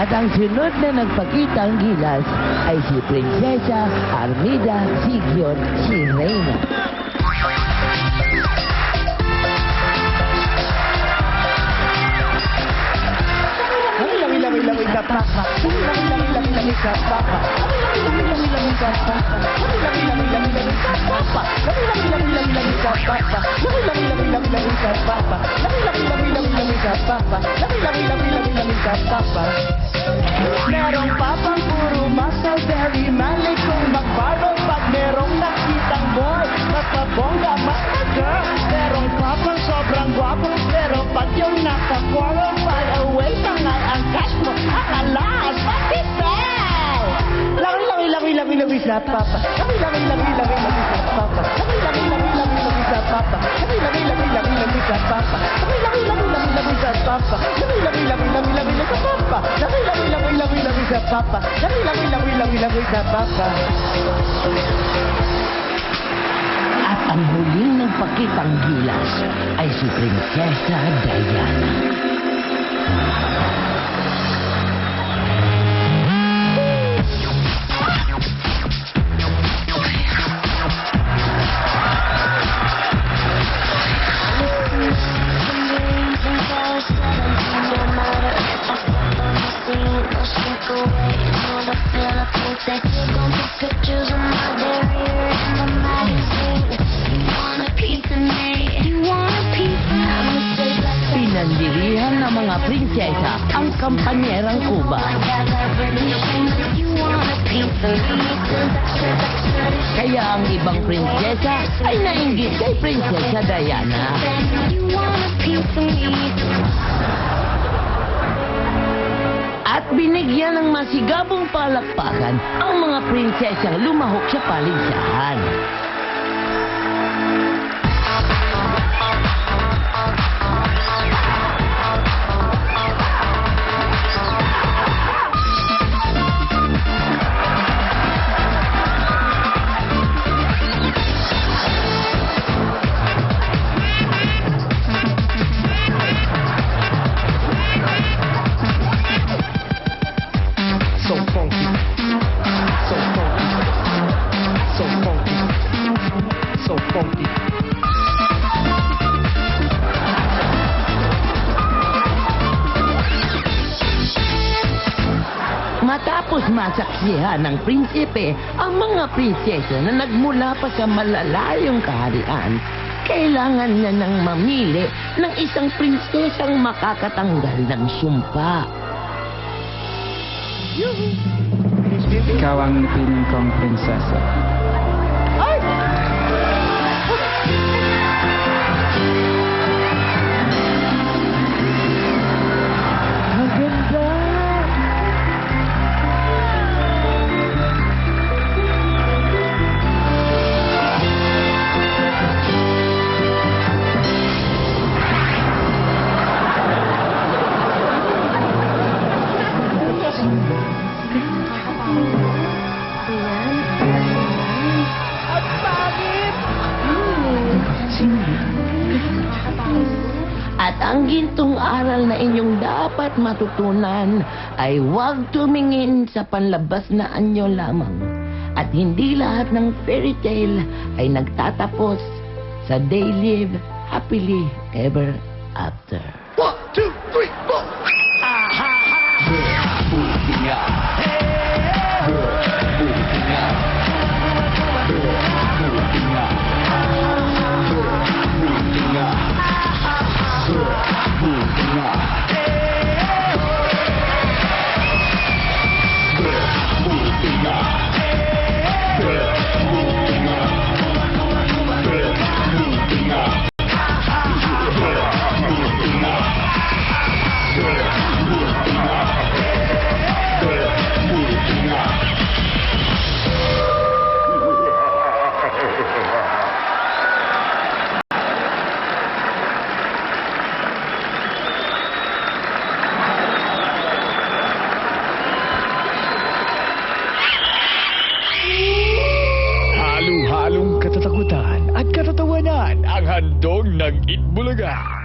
At ang sunod na nagpakitang gilas ay si Prinsesa Armida Sigion si Reyna. Lami-lami ka papa. Lami-lami ka papa. Lami-lami ka papa. Lami-lami ka papa. Lami-lami ka papa. Lami-lami ka papa. Lami-lami ka papa. Lami-lami ka papa. Merong papang puro muscle, very manly kung magbarong. Pag merong nakitang boy, magpabongga, girl. Merong papang sobrang gwapo, pero pag yung nakakwaro, far away, tangay ang cash mo, akalas, patitaw! Lami sa papa. Lami sa papa. Lami sa papa. Lami sa papa. Lami sa papa. Lami sa papa. Lami sa papa. Lami sa papa. At ang huling nagpakitang gilas ay si Prinsesa Diana. Pinandirihan ng mga prinsesa ang kampanyerang Cuba. Kaya ang ibang prinsesa ay nainggit kay Prinsesa Diana. At binigyan ng masigabong palakpakan ang mga prinsesang lumahok sa paligsahan. Matapos masaksihan ng prinsipe ang mga prinsesa na nagmula pa sa malalayong kaharian, kailangan na nang mamili ng isang prinsesang makakatanggal ng sumpa. Ikaw ang piling kong prinsesa. At ang gintong aral na inyong dapat matutunan ay huwag tumingin sa panlabas na anyo lamang. At hindi lahat ng fairy tale ay nagtatapos sa they live happily ever after. 1, 2, 3, Halo-halong katatakutan at katatawanan ang handog ng Itbulaga.